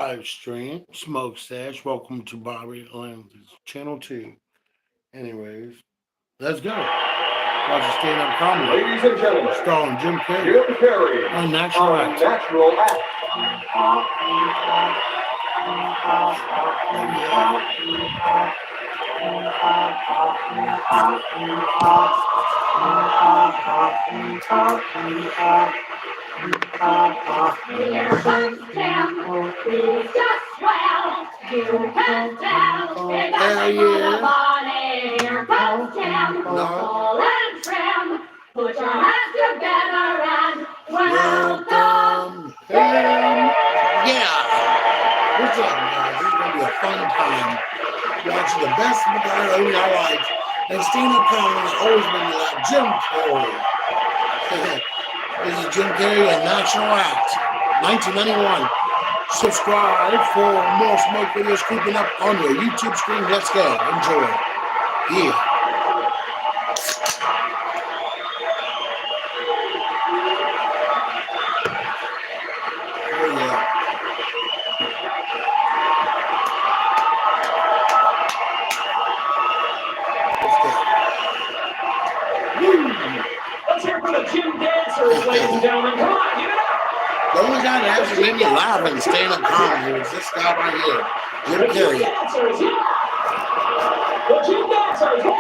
live stream. Smoke Sesh. Welcome to Bobby Landis Channel 2. Anyways, let's go. Watch a stand up comedy. Ladies and gentlemen, Starring Jim Carrey. Jim Carrey, Unnatural Act. Unnatural Act. Here's Sam, he's just swell. You can tell, they got the body. Here comes Sam, tall and trim. Put your hands together and welcome him. Yeah. What's up, guys? This is going to be a fun time. Watching the best movie I like. And stand up comedy that always made me like Jim Carrey. This is Jim Carrey and National Act, 1991. Subscribe for more smoke videos creeping up on your YouTube screen. Let's go. Enjoy. Yeah. Oh, yeah. Let's go. Woo. Let's hear it for the Jim dancers, ladies and gentlemen. Come on, give it up. The only guy that actually made me laugh in stand-up comedy was this guy right here, Jim The Jim Carrey. dancers, yeah. The Jim dancers, woo!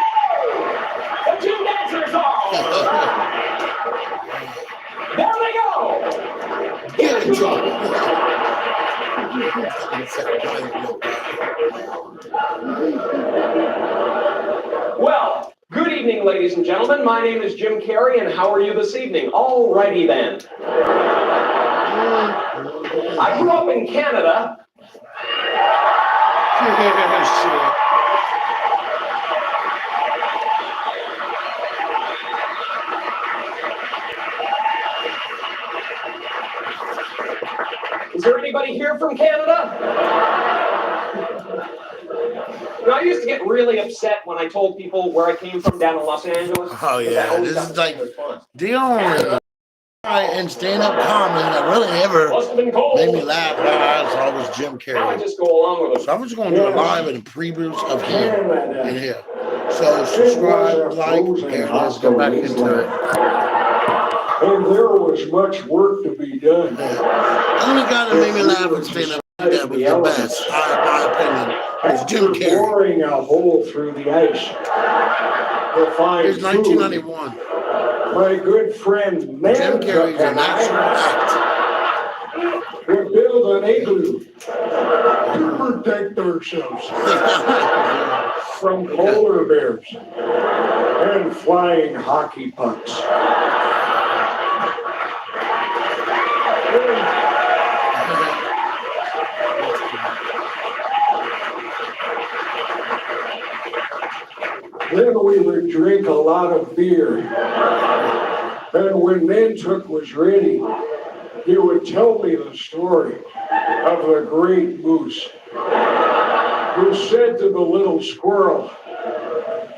The Jim dancers, all right. There they go. Get it, John. Well, good evening, ladies and gentlemen. My name is Jim Carrey, and how are you this evening? Alrighty then. I grew up in Canada. Is there anybody here from Canada? You know, I used to get really upset when I told people where I came from down in Los Angeles. Oh yeah, this is like the only guy in stand-up comedy that really ever made me laugh. It's always Jim Now I Carrey. just go along with So I'm just going to do a live and a previews of him in here. So subscribe, like, and let's go back into it. And there was much work to be done. The only guy that made me laugh and stand-up that was the best, in my opinion, was Jim After Carrey. boring a hole through the ice to find It's food, 1991. my good friend Jim Ned Carrey's a and natural I would build an igloo to protect ourselves act. from polar bears and flying hockey pucks. Then we would drink a lot of beer. And when Nantucket was ready, he would tell me the story of the great moose who said to the little squirrel,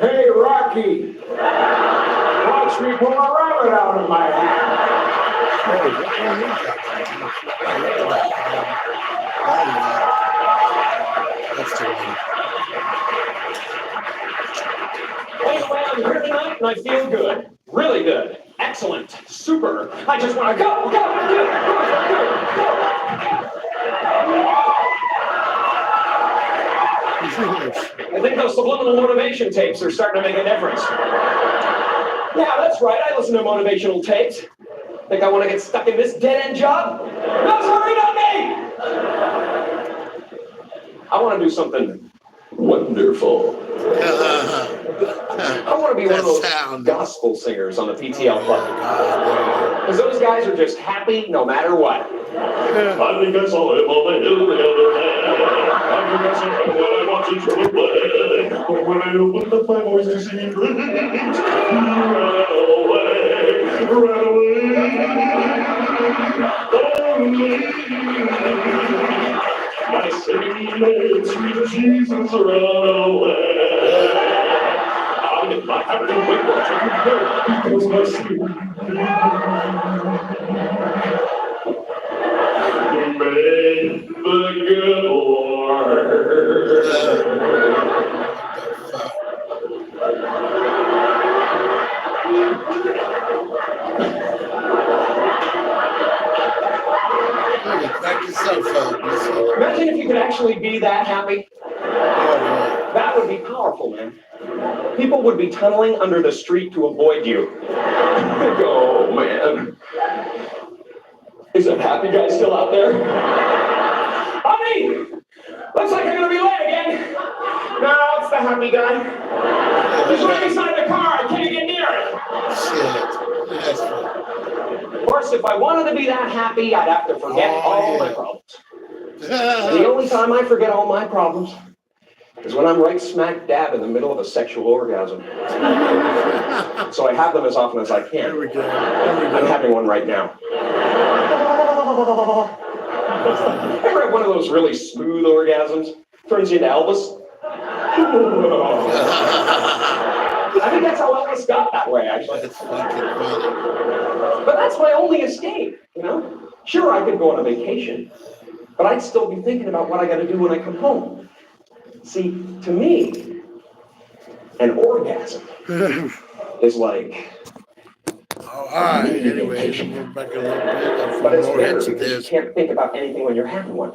"Hey, Rocky, watch me pull a rabbit out of my hat." That's too late. Anyway, I'm here tonight and I feel good. Really good. Excellent. Super. I just want to go, go, go, I think those subliminal motivation tapes are starting to make a difference. Yeah, that's right. I listen to motivational tapes. Think I want to get stuck in this dead-end job? No, sorry, not me! I want to do something wonderful. I want to be one of those gospel singers on the PTL club. Because those guys are just happy no matter what. I think I saw him on the hill the other day. I think I saw him when I watched his show play. But when I opened up my voice to sing praise, he ran away, ran away. My Savior, sweet Jesus, run away. If I have to wait what you know, because my sleep. May the Imagine if you could actually be that happy. That would be powerful, man. People would be tunneling under the street to avoid you. Oh, man. Is that happy guy still out there? Honey! Looks like I'm going to be late again. No, it's the happy guy. He's right beside the car. I can't get near it. Of course, if I wanted to be that happy, I'd have to forget all my problems. And the only time I forget all my problems is when I'm right smack dab in the middle of a sexual orgasm. So I have them as often as I can. There we go. I'm having one right now. Ever had one of those really smooth orgasms? Turns you into Elvis? I think that's how Elvis got that way, actually. That's fucking funny. But that's my only escape, you know? Sure, I could go on a vacation, but I'd still be thinking about what I got to do when I come home. See, to me, an orgasm is like... All right, anyway, move back a little bit. But it's More better hits of because you this. can't think about anything when you're having one.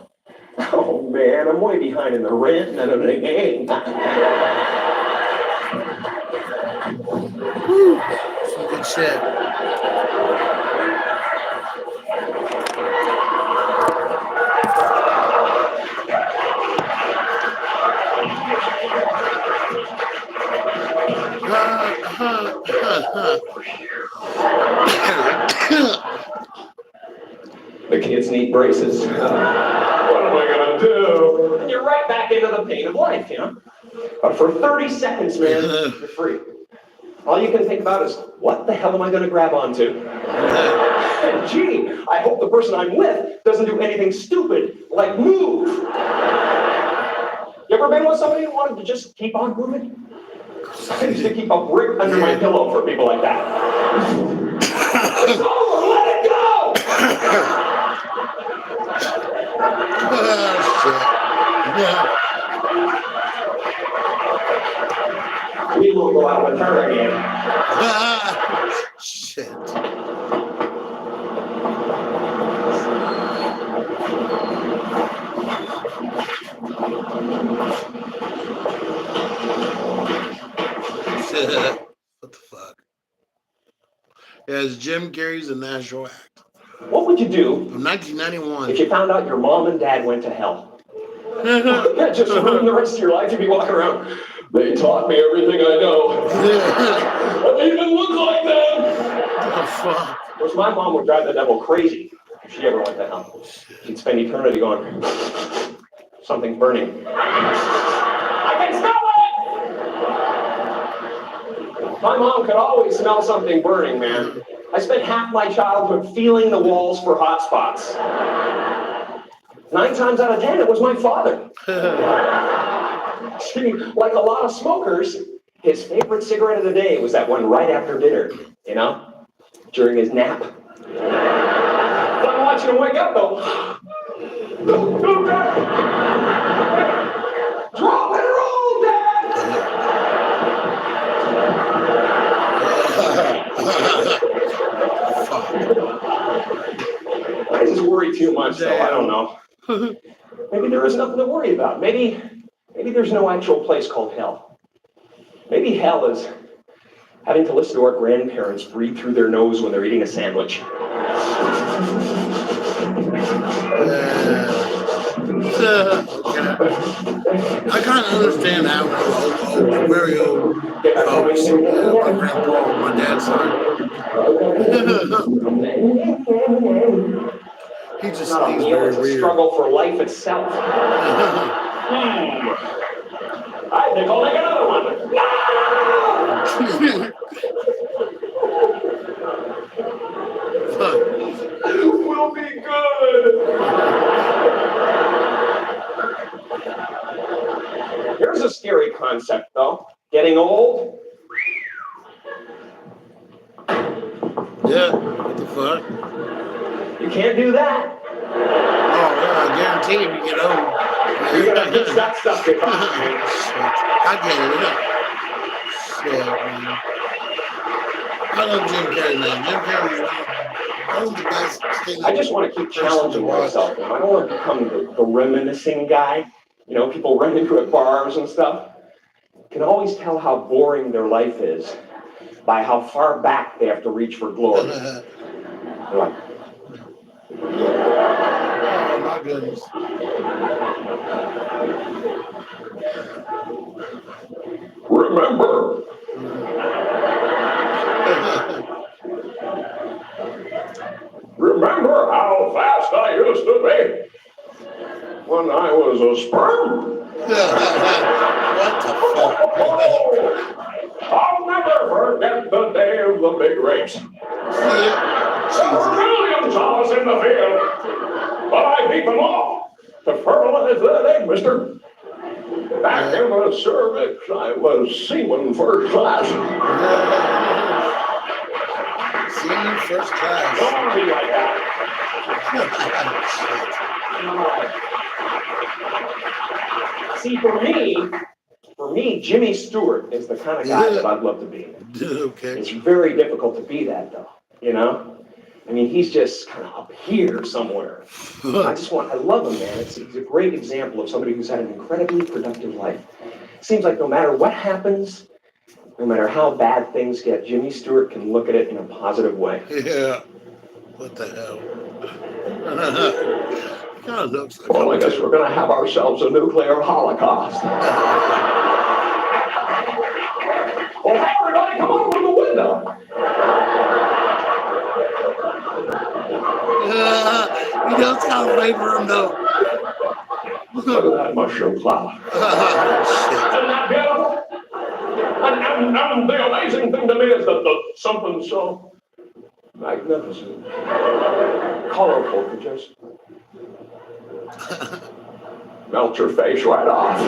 Oh, man, I'm way behind in the rent and everything. Some good shit. The kids need braces. What am I gonna do? And you're right back into the pain of life, you know? But for 30 seconds, man, you're free. All you can think about is, what the hell am I gonna grab onto? And gee, I hope the person I'm with doesn't do anything stupid, like move. You ever been with somebody who wanted to just keep on moving? I used to keep a brick under my pillow for people like that. It's over, let it go! We will go out with her again. Shit. What the fuck? Yeah, it's Jim Carrey's A Natural Act. What would you do From 1991. if you found out your mom and dad went to hell? Yeah, just ruin the rest of your life. You'd be walking around. They taught me everything I know. I didn't even look like them. What the fuck? Of course, my mom would drive the devil crazy if she ever went to hell. She'd spend eternity going, something's burning. I can smell it! My mom could always smell something burning, man. I spent half my childhood feeling the walls for hot spots. 9 times out of 10, it was my father. See, like a lot of smokers, his favorite cigarette of the day was that one right after dinner, you know, during his nap. I'm watching him wake up, though. Drop and roll, Dad! I just worry too much, though. I don't know. Maybe there is nothing to worry about. Maybe there's no actual place called hell. Maybe hell is having to listen to our grandparents breathe through their nose when they're eating a sandwich. I kind of understand that one. Very old folks. My grandpa on my dad's side. He just Not a thinks meal, very it's a weird. struggle for life itself. I think I'll make another one. Fuck. We'll be good. Here's a scary concept, though. Getting old. Yeah, what the fuck? You can't do that. Oh, yeah, I guarantee if you get old. You're gonna ditch that stuff behind you. I get it. Shit, man. I love Jim Carrey, man. Jim Carrey's That was the best thing. I just want to keep challenging myself. I don't want to become the reminiscing guy. You know, people run into at bars and stuff. Can always tell how boring their life is by how far back they have to reach for glory. They're like, oh my goodness. remember. Remember how fast I used to be when I was a sperm? What the fuck? I'll never forget the day of the big race. There were millions of us in the field, but I beat them all to fertilize that egg, mister. Back in the cervix, I was seaman first class. Seaman first class. Don't be like that. See, for me, Jimmy Stewart is the kind of guy that I'd love to be. Okay. It's very difficult to be that, though, you know? I mean, he's just kind of up here somewhere. I love him, man. He's a great example of somebody who's had an incredibly productive life. Seems like no matter what happens, no matter how bad things get, Jimmy Stewart can look at it in a positive way. Yeah. What the hell? Kind of looks like. Well, I guess we're going to have ourselves a nuclear holocaust. Well, hey, everybody, come over to the window. You don't sound right for him, though. Look at that mushroom cloud. Isn't that beautiful? And the amazing thing to me is that something so magnificent, colorful could just melt your face right off.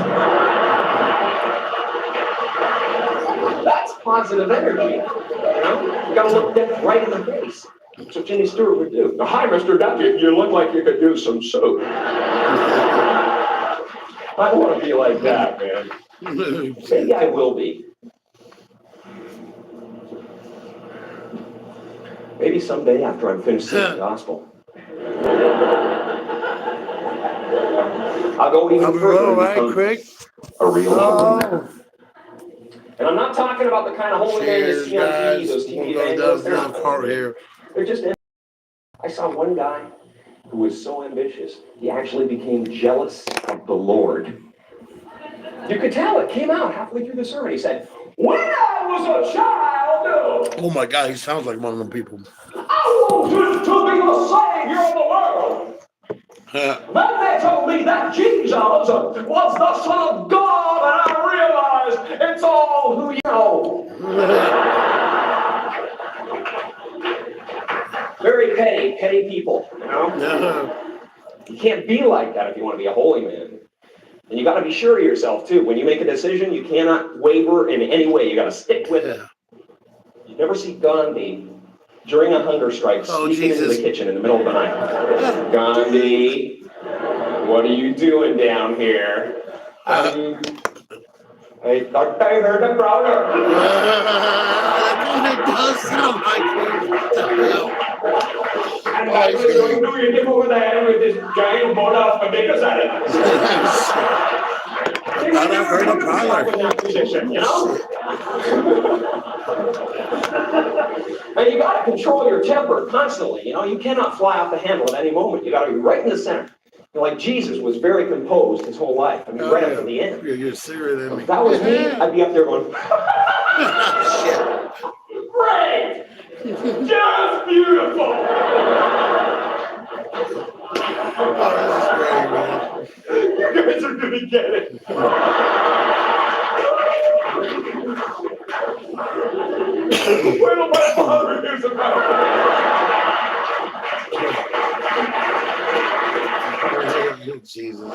That's positive energy. You know? You gotta look death right in the face. That's what Jimmy Stewart would do. Now, hi, Mr. Duck. You look like you could do some soup. I don't want to be like that, man. Maybe I will be. Maybe someday after I'm finished singing the gospel. I'll go even further and become a real holy. And I'm not talking about the kind of holy man you see on TV, those TV evangelists. They're just. I saw one guy who was so ambitious, he actually became jealous of the Lord. You could tell it came out halfway through the sermon. He said, "When I was a child, oh my God, he sounds like one of them people. I wanted to be the savior of the world. Then they told me that Jesus was the Son of God, and I realized it's all who you know." Very petty people, you know? You can't be like that if you want to be a holy man. And you got to be sure of yourself, too. When you make a decision, you cannot waver in any way. You got to stick with it. You never see Gandhi during a hunger strike sneaking into the kitchen in the middle of the night. Gandhi, what are you doing down here? I thought I heard a brother. It does sound like him. What the hell? And I was going to hit him over the head with this giant board of potatoes at it. I thought I heard a brother. In that position, you know? And you got to control your temper constantly. You know, you cannot fly off the handle at any moment. You got to be right in the center. You know, like Jesus was very composed his whole life. I mean, right up to the end. You're serious than me. If that was me, I'd be up there going, great! Just beautiful! Oh, this is great, man. You guys are going to get it. Wait till my father hears about it. Jesus.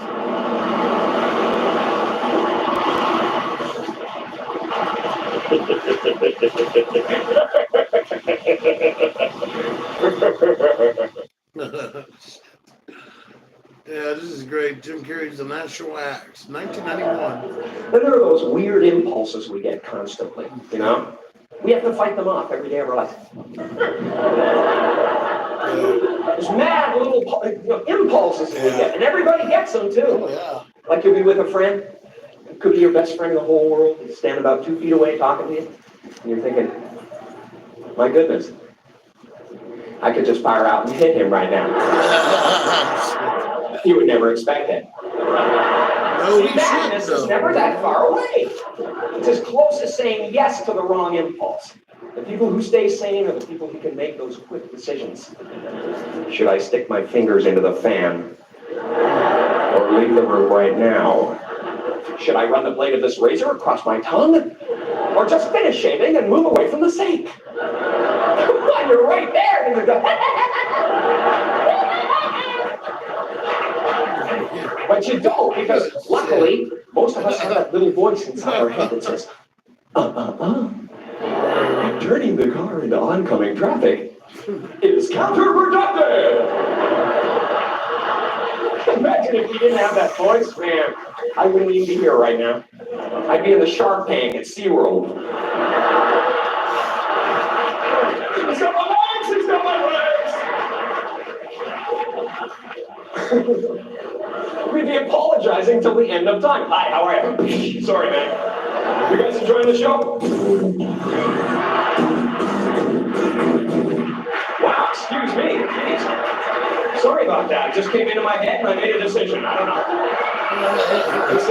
Yeah, this is great. Jim Carrey's The Natural Acts, 1991. Then there are those weird impulses we get constantly, you know? We have to fight them off every day of our life. There's mad little impulses that we get, and everybody gets them too. Oh, yeah. Like you'll be with a friend, it could be your best friend in the whole world, stand about 2 feet away talking to you, and you're thinking, my goodness, I could just fire out and hit him right now. You would never expect it. No, he Madness is never that far away. It's as close as saying yes to the wrong impulse. The people who stay sane are the people who can make those quick decisions. Should I stick my fingers into the fan? Or leave the room right now? Should I run the blade of this razor across my tongue? Or just finish shaving and move away from the sink? Come on, you're right there. And but you don't, because luckily, most of us have that little voice inside our head that says, turning the car into oncoming traffic is counterproductive. Imagine if you didn't have that voice, man. I wouldn't even be here right now. I'd be in the shark tank at SeaWorld. He's got my legs! He's got my legs! We'd be apologizing till the end of time. Hi, how are you? Sorry, man. You guys enjoying the show? Wow, excuse me. Jeez. Sorry about that. It just came into my head and I made a decision. I don't know. It's,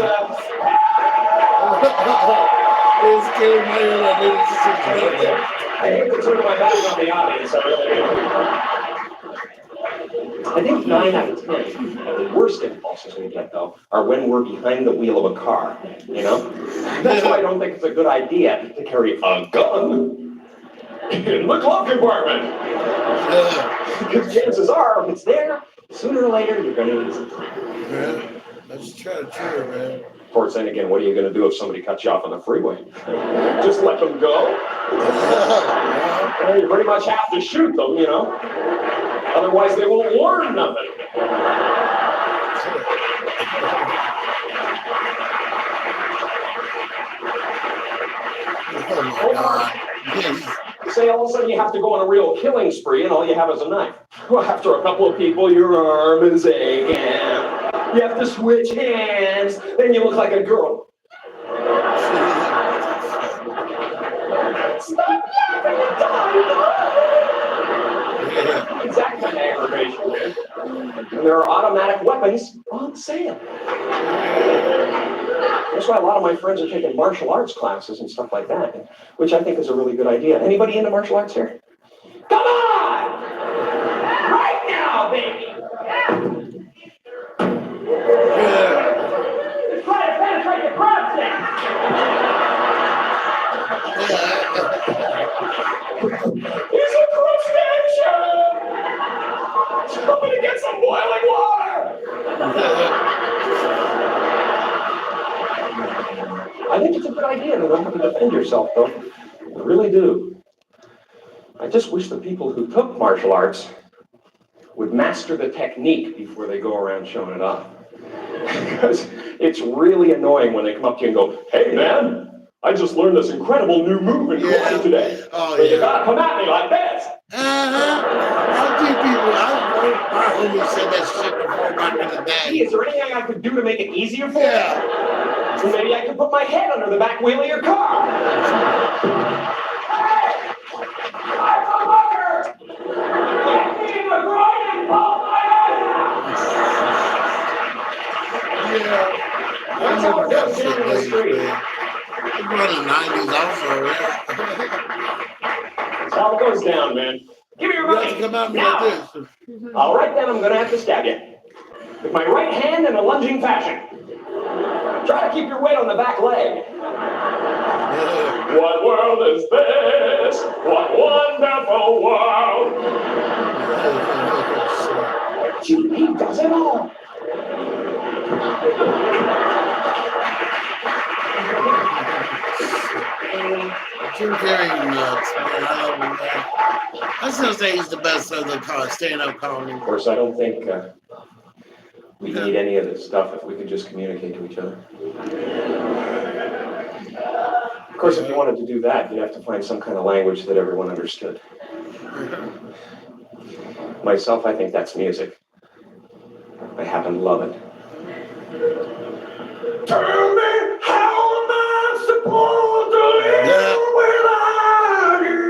I hate to turn my back on the audience. I really do. I think 9 out of 10 of the worst impulses we get, though, are when we're behind the wheel of a car, you know? That's why I don't think it's a good idea to carry a gun in the glove compartment. Because chances are, if it's there, sooner or later, you're going to use it. Yeah, that's true, man. Of course, then again, what are you going to do if somebody cuts you off on the freeway? Just let them go? Well, you pretty much have to shoot them, you know? Otherwise, they won't learn nothing. Oh, my God. Say all of a sudden you have to go on a real killing spree and all you have is a knife. Well, after a couple of people, your arm is aching. You have to switch hands. Then you look like a girl. Stop yapping and die! It's that kind of aggravation. And there are automatic weapons on sale. That's why a lot of my friends are taking martial arts classes and stuff like that, which I think is a really good idea. Anybody into martial arts here? Come on! Right now, baby! Try to penetrate the crowd thing! He's a crustacean! Somebody get some boiling water! I think it's a good idea to learn how to defend yourself, though. I really do. I just wish the people who took martial arts would master the technique before they go around showing it off. Because it's really annoying when they come up to you and go, hey, man, I just learned this incredible new move in karate today. Oh, but yeah. you gotta come at me like this. I think people, my homie said that shit before back in the Hey, day. is there anything I could do to make it easier for you? Yeah. So maybe I could put my head under the back wheel of your car. Hey! I'm a fucker! Get me in the groin and pull my head out! Yeah. I That's how remember it that goes shit down in the days, street. man. It was in the 90s also, yeah. That's how it goes down, man. Give me your You have to money. come at me Now. like this. All right, then I'm going to have to stab you. With my right hand in a lunging fashion. Try to keep your weight on the back leg. Yeah. What world is this? What wonderful world. He does it all. Jim Carrey nuts, man. I love him, man. I still say he's the best of the stand-up comedy. Of course, I don't think we need any of this stuff if we could just communicate to each other. Of course, if you wanted to do that, you'd have to find some kind of language that everyone understood. Myself, I think that's music. I happen to love it. Tell me, how am I supposed to live without you?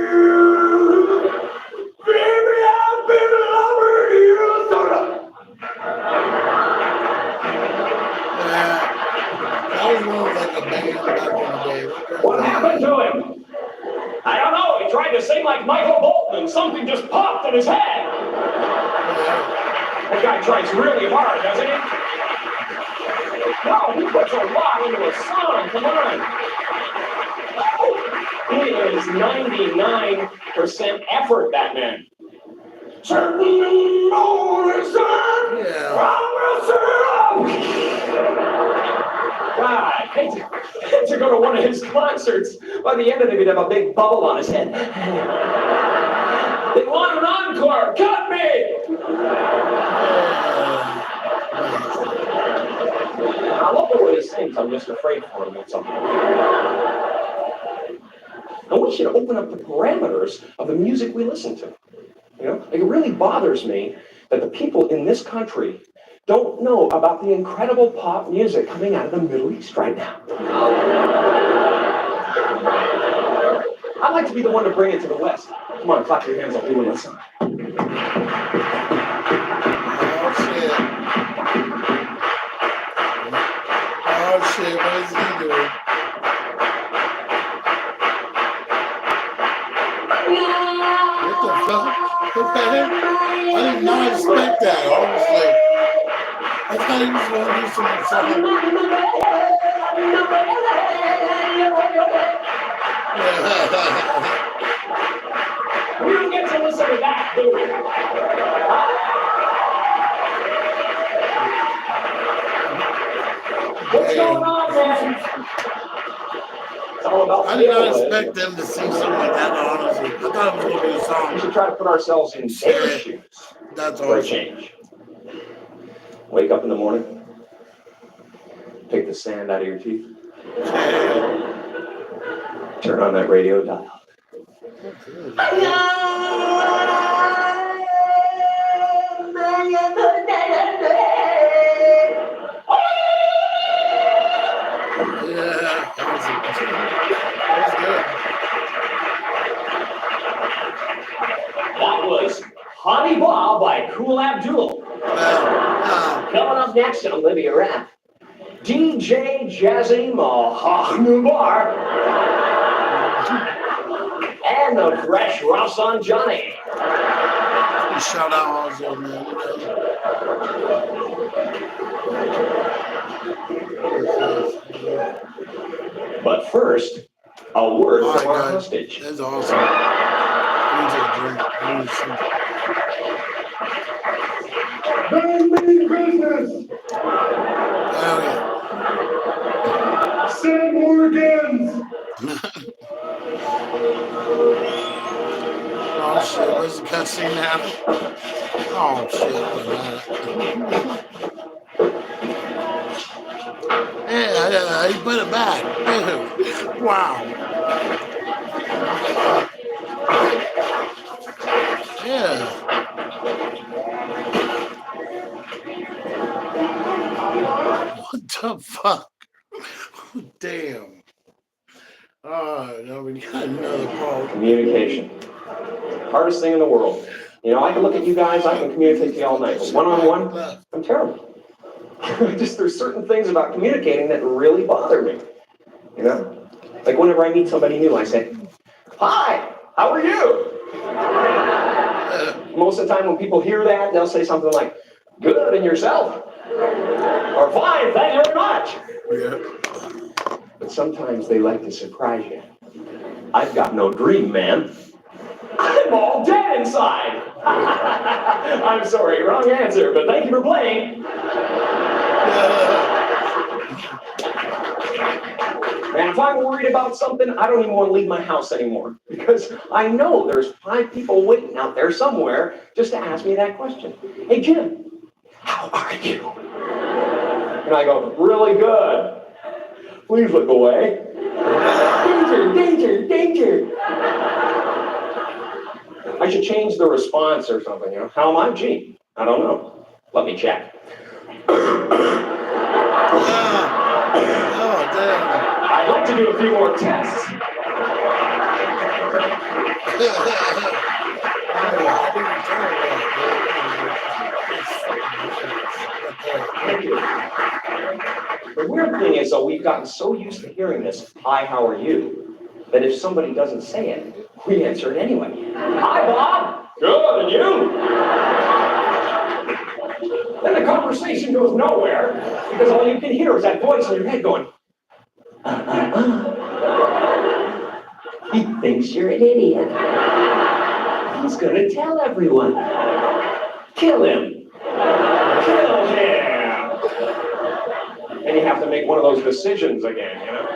Baby, I've been loving you so long. That was more like a band back in the day. What happened to him? I don't know. He tried to sing like Michael Bolton and something just popped in his head. That guy tries really hard, doesn't he? No, he puts a lot into a song. Come on. He is 99% effort, that man. God, I hate to go to one of his concerts. By the end of it, he'd have a big bubble on his head. They want an encore. Cut me! I love the way he sings. I'm just afraid for him or something. And we should open up the parameters of the music we listen to. You know, it really bothers me that the people in this country don't know about the incredible pop music coming out of the Middle East right now. I'd like to be the one to bring it to the West. Come on, clap your hands, I'll do it this time. Oh shit, what is he doing? What the fuck? What the heck? I did not expect that, honestly. I thought he was going to do something. We don't get to listen to that, do we? What's going on, man? It's all about I did not expect them to sing something like that, honestly. I thought it was going to be a song. We should try to put ourselves in their shoes. That's For a awesome. change. Wake up in the morning, take the sand out of your teeth, turn on that radio dial. Yeah, that was good. That was Honey Ball by Kool Abdul. Coming up next, Olivia Rapp. DJ Jazzy Mahachnubar. And the Fresh Ross on Johnny. Shout out also, man. But first, a word Oh, from our God. hostage. That's awesome. I need to take a drink. I need to Bang, bang, business. Hell yeah. St. Morgan's. Oh shit, where's the cutscene now? Oh shit, yeah, he put it back. Wow. Yeah. What the fuck? Damn. No, we got another call. Communication. Hardest thing in the world. You know, I can look at you guys, I can communicate to you all night, but one-on-one, I'm terrible. Just there's certain things about communicating that really bother me. You know? Like whenever I meet somebody new, I say, "Hi, how are you?" Most of the time when people hear that, they'll say something like, "Good, and yourself?" Or "Fine, thank you very much." Yeah. But sometimes they like to surprise you. I've got no dream, man. I'm all dead inside. I'm sorry, wrong answer, but thank you for playing. Man, if I'm worried about something, I don't even want to leave my house anymore because I know there's 5 people waiting out there somewhere just to ask me that question. "Hey, Jim, how are you?" And I go, "Really good. Please look away. Danger, danger, danger." I should change the response or something, you know? How am I? Gee, I don't know. Let me check. Oh, damn. I'd like to do a few more tests. Thank you. The weird thing is, though, we've gotten so used to hearing this, hi, how are you, that if somebody doesn't say it, we answer it anyway. Hi, Bob. Good, and you? Then the conversation goes nowhere, because all you can hear is that voice in your head going, He thinks you're an idiot. He's gonna tell everyone. Kill him. Kill him. And you have to make one of those decisions again, you know?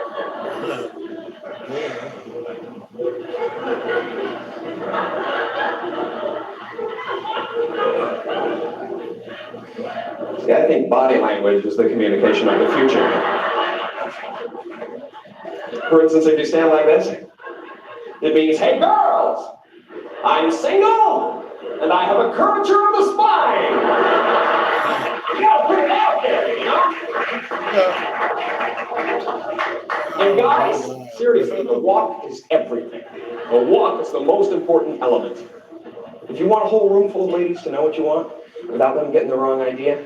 See, I think body language is the communication of the future. For instance, if you stand like this, it means, hey girls, I'm single, and I have a curvature of the spine. You gotta put it out there, you know? And guys, seriously, the walk is everything. The walk is the most important element. If you want a whole room full of ladies to know what you want, without them getting the wrong idea,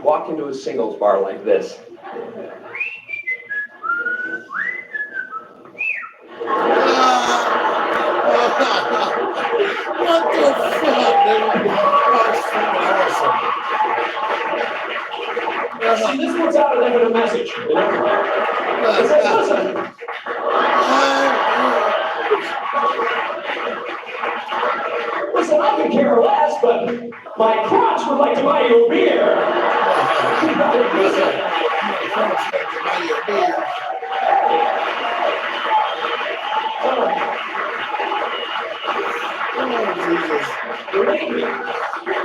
walk into a singles bar like this. What the fuck, dude? That's awesome. See, this puts out a negative message, you know? It says, listen. Listen, I could care less, but my crotch would like to buy you a beer.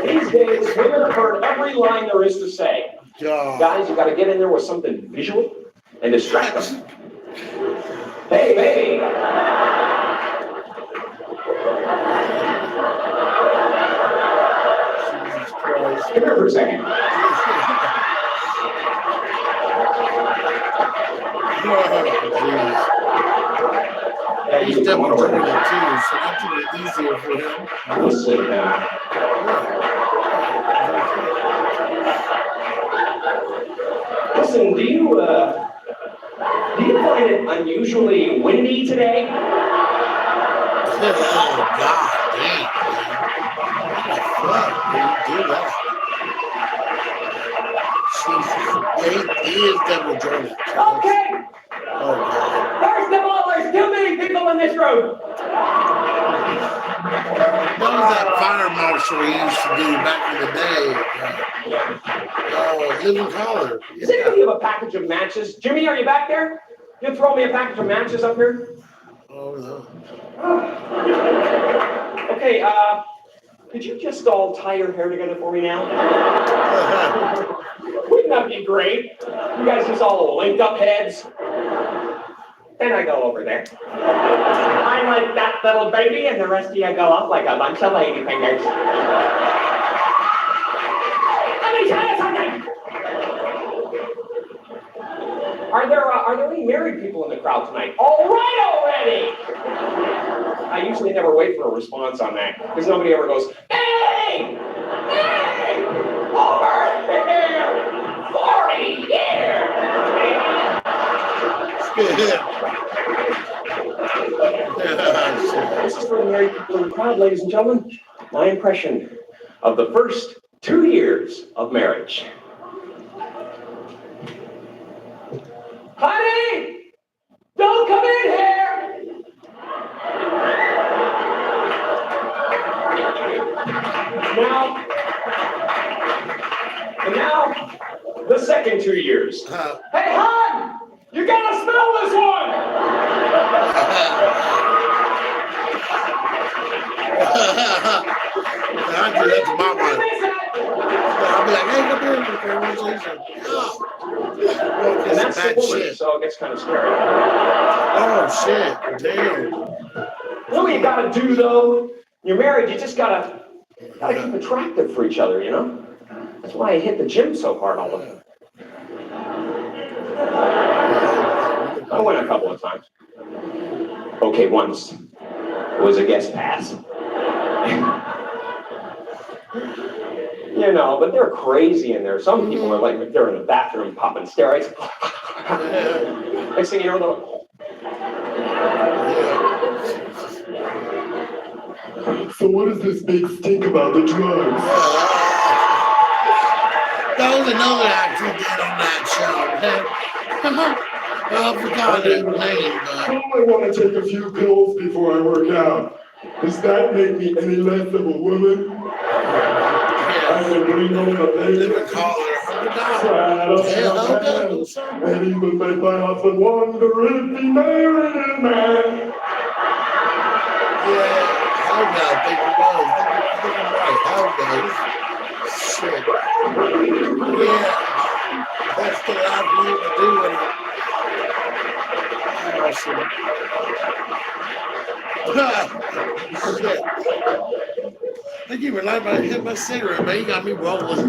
These days, women have heard every line there is to say. Guys, you got to get in there with something visual and distract them. Hey, baby. Come here for a second. Yeah, He's definitely doing it too, so that should be easier for him. Listen now. Listen, do you find it unusually windy today? Oh, God damn, man. What the fuck, dude? Do that. Jesus. Yeah, he is definitely doing it. Okay. Oh, God. First of all, there's too many people in this room. What was that fire marshal we used to do back in the day? Living color. Does anybody have a package of matches? Jimmy, are you back there? You throw me a package of matches up here? Oh, no. Okay, could you just all tie your hair together for me now? Wouldn't that be great? You guys just all linked up heads. Then I go over there. I'm like that little baby, and the rest of you go up like a bunch of lady fingers. Let me tell you something. Are there any married people in the crowd tonight? All right already! I usually never wait for a response on that, because nobody ever goes, hey! Hey! Over here! 40 years! This is for the married people in the crowd, ladies and gentlemen. My impression of the first 2 years of marriage. Honey! Don't come in here! Now, the second 2 years. Hey, hon! You gotta smell this one! I do that to my wife. I'll be like, hey, come here. And that's the woman, shit. so it gets kind of scary. Oh, shit. Damn. You know what you gotta do, though? You're married, you just gotta keep attractive for each other, you know? That's why I hit the gym so hard all the time. I went a couple of times. Okay, once. It was a guest pass. You know, but they're crazy in there. Some people are like, they're in the bathroom popping steroids. Next thing you know, So what does this big stink about the drugs? That was another act he did on that show. Well, I forgot his name, but I want to take a few pills before I work out. Does that make me any less of a woman? I can bring home a baby. And even make my husband wonder if he married a man. yeah, Helga, I think it was. I think I'm right. Helga. Shit. Yeah. That's the last thing to do with it. Awesome. Shit. I think you were like I hit my cigarette, man. You got me rolling.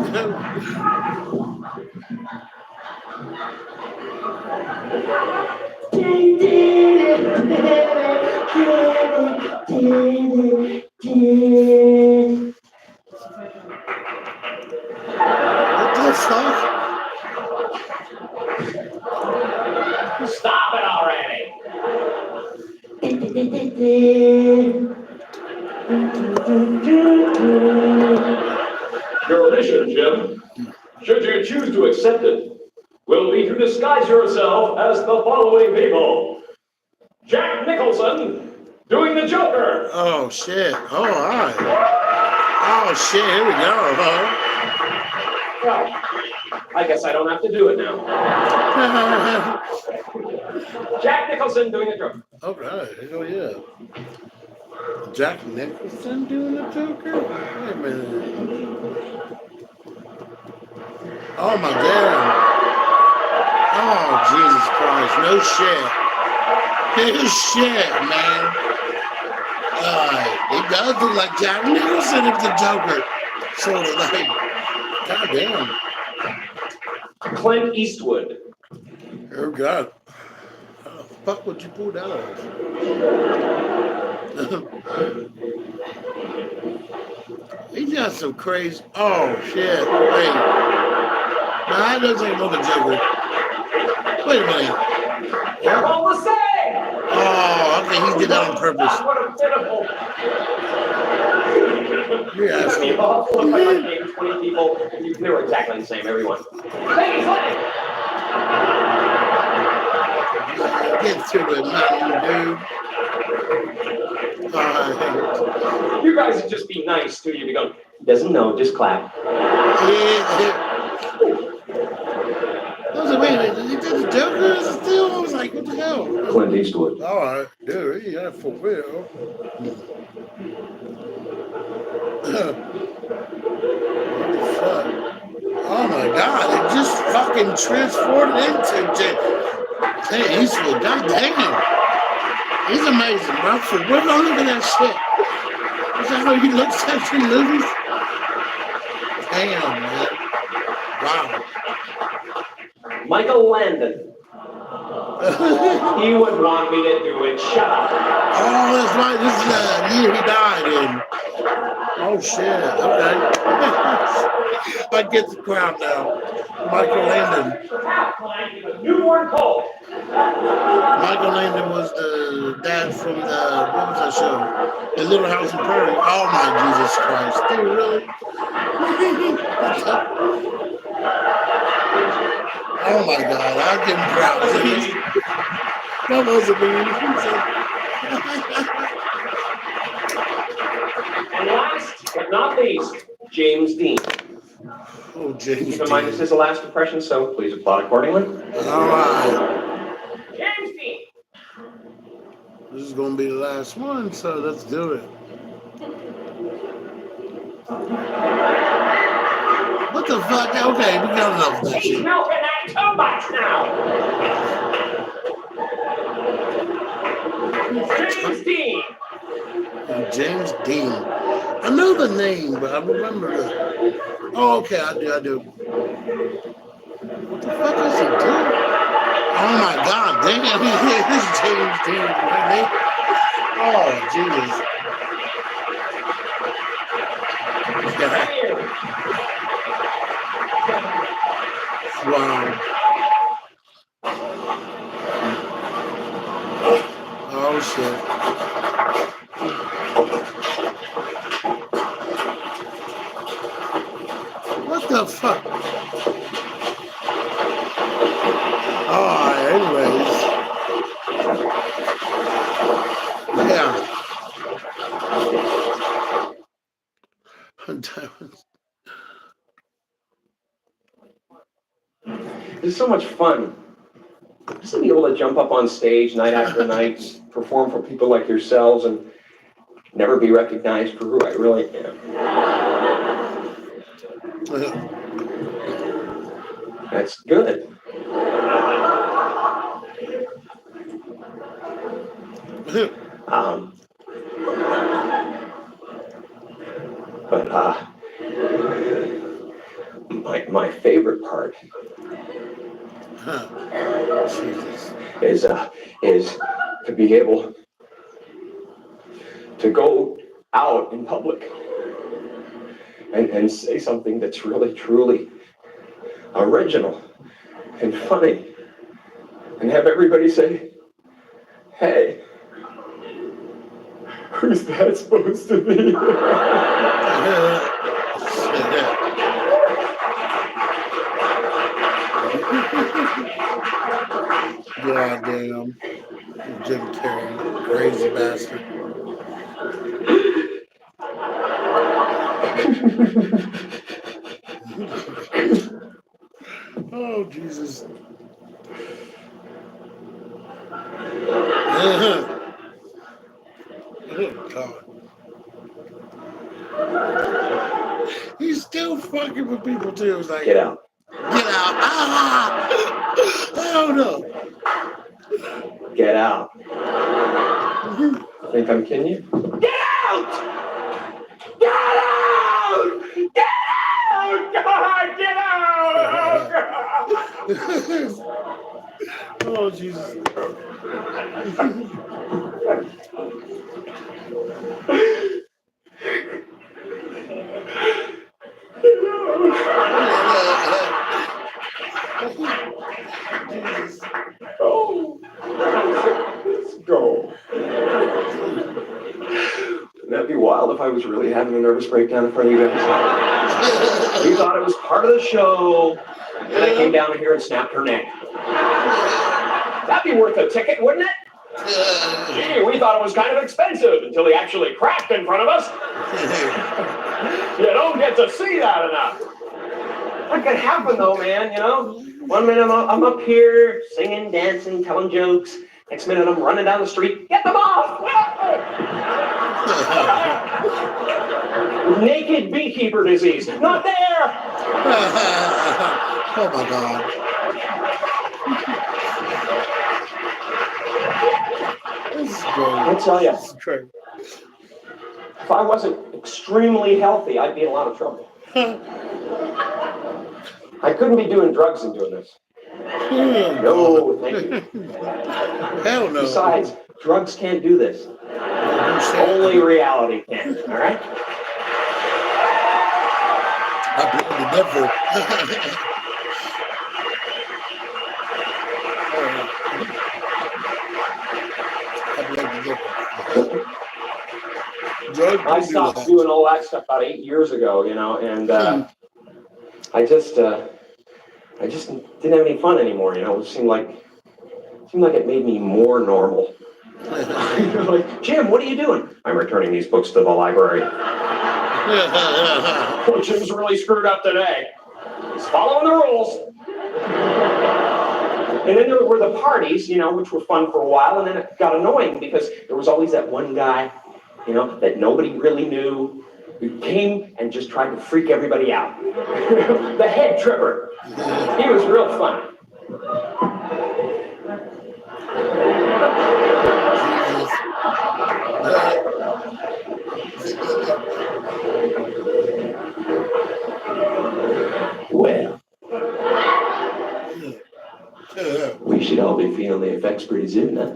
What the fuck? stop it already! Your mission, Jim, should you choose to accept it, will be to disguise yourself as the following people. Jack Nicholson, doing the Joker. Oh, shit. Oh, all right. Oh, shit. Here we go, huh? Well, I guess I don't have to do it now. Jack Nicholson doing the Joker. All right. Oh, yeah. Jack Nicholson doing the Joker? Wait a minute. Oh, my God. Oh, Jesus Christ. No shit. No shit, man. He does look like Jack Nicholson is the Joker. Sort of like, goddamn. Clint Eastwood. Oh, God. How the fuck would you pull that off? He's got some crazy. Oh, shit. Wait. No, that doesn't even look a Joker. Wait a minute. You're all the same! Oh, okay, he did that on purpose. What a pitiful. Yeah, I mean, all looked like 20 people, and they were exactly the same, everyone. Hey, Clint! get to the mountain, dude. You guys would just be nice to you to go, doesn't know, just clap. Yeah. I was like, wait, he did the Joker still? I was like, what the hell? Clint Eastwood. All right, dude, he had for real. What the fuck? Oh my God, it just fucking transformed into Clint Eastwood. God damn. He's amazing, bro. For real, look at that shit. Is that how he looks at in movies? Damn, man. Wow. Michael Landon. He would want me to do it. Shut up. Oh, that's right. This is the year he died in. Oh, shit. Okay. I get the crowd now. Michael Landon. Newborn Colt. Michael Landon was the dad from the, what was that show? The Little House on Prairie. Oh, my Jesus Christ. Dude, really? Oh, my God. I'll give him props. That wasn't me. And last but not least, James Dean. Oh, James Keep in mind this is the last impression, so please applaud accordingly. All right. James Dean. This is going to be the last one, so let's do it. What the fuck? Okay, we got enough of that He's shit. milking that too much now. James Dean. James Dean. I know the name, but I remember the. Oh, okay, I do. What the fuck is he doing? Oh my God, damn, it's James Dean. Oh, Jesus. Wow. Oh, shit. What the fuck? Alright, anyways. Yeah. It's so much fun. Just to be able to jump up on stage night after night, perform for people like yourselves, and never be recognized for who I really am. That's good. But my favorite part is to be able to go out in public and say something that's really truly original and funny, and have everybody say, "Hey, who's that supposed to be?" God damn. Jim Carrey, crazy bastard. Oh, Jesus. Oh, God. He's still fucking with people, too. It's like, Get out. Get out. Ah! Oh, no. Get out. Think I'm kidding you? Get out! Get out! Get out! God, get out! Oh, Jesus. Jesus. Oh, let's go. Wouldn't that be wild if I was really having a nervous breakdown in front of you guys? We thought it was part of the show, and I came down here and snapped her neck. That'd be worth a ticket, wouldn't it? Gee, we thought it was kind of expensive until he actually cracked in front of us. You don't get to see that enough. That could happen though, man, you know? One minute I'm up here singing, dancing, telling jokes. Next minute I'm running down the street. Get them off! Naked beekeeper disease. Not there! Oh my God. This is great. I'll tell you, This is great. if I wasn't extremely healthy, I'd be in a lot of trouble. I couldn't be doing drugs and doing this. No, thank you. Hell no. Besides, drugs can't do this. Only reality can, all right? I blame the devil. I blame the devil. I stopped doing all that stuff about 8 years ago, you know, and I just didn't have any fun anymore, you know. It seemed like it made me more normal. Like, Jim, what are you doing? I'm returning these books to the library. Oh, Jim's really screwed up today. He's following the rules. And then there were the parties, you know, which were fun for a while, and then it got annoying because there was always that one guy, you know, that nobody really knew, who came and just tried to freak everybody out. The head tripper. He was real fun. We should all be feeling the effects pretty soon, huh?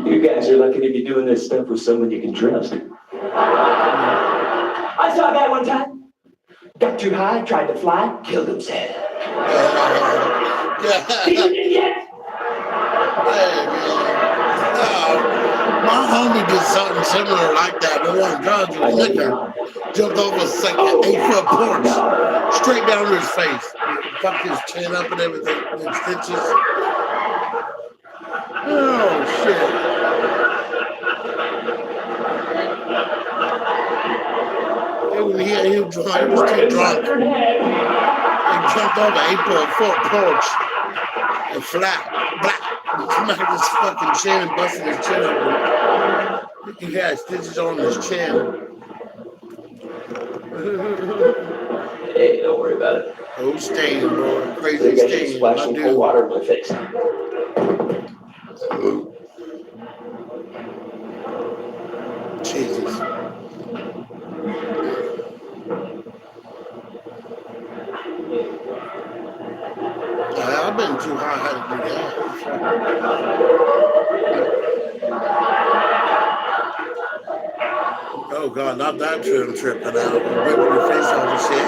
You guys are lucky to be doing this stuff with someone you can trust. I saw that one time. Got too high, tried to fly, killed himself. He's an idiot. My homie did something similar like that, but wasn't drugs, it was liquor. Jumped off a 8-foot porch, straight down to his face. Fucked his chin up and everything, and stitches. Oh, shit. He was too drunk. He jumped off an 8-foot porch and flat, black. Smacked his fucking chin and busted his chin open. He had stitches on his chin. Hey, don't worry about it. Oh, stain, bro. I Crazy think I should stain. splash some cold water in my face. Jesus. I've been too high to do that. Oh God, not that trip tripping out. Ripping your face off and shit.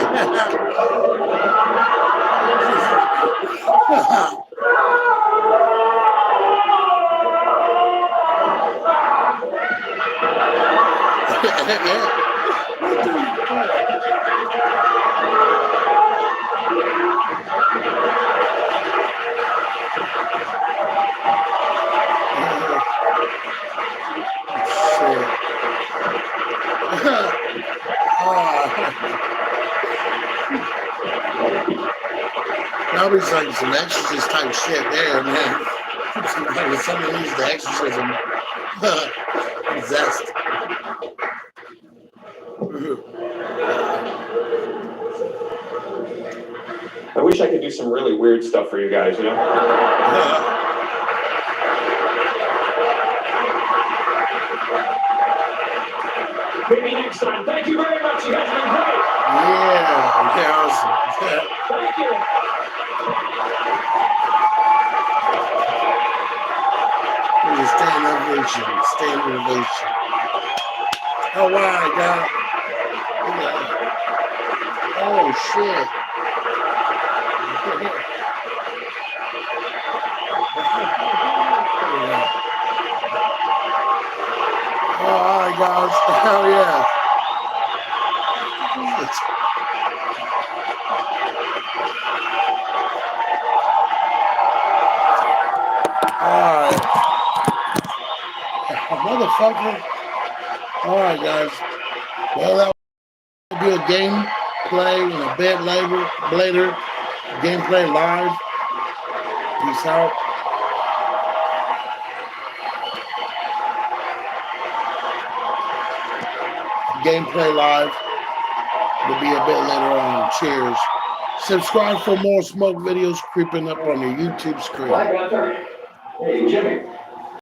Probably like some exorcist type shit there, man. Someone needs the exorcism. Zest. I wish I could do some really weird stuff for you guys, you know? Maybe next time. Thank you very much. You guys have been great. Yeah, awesome. Thank you. Stay in innovation. Oh, wow, God. Oh, shit. Oh, all right, guys. Hell yeah. Alright. Motherfucker. Alright, guys. Well, that will be a gameplay and a bit later. Gameplay live. Peace out. Gameplay live will be a bit later on. Cheers. Subscribe for more smoke videos creeping up on your YouTube screen. Hey, Jimmy.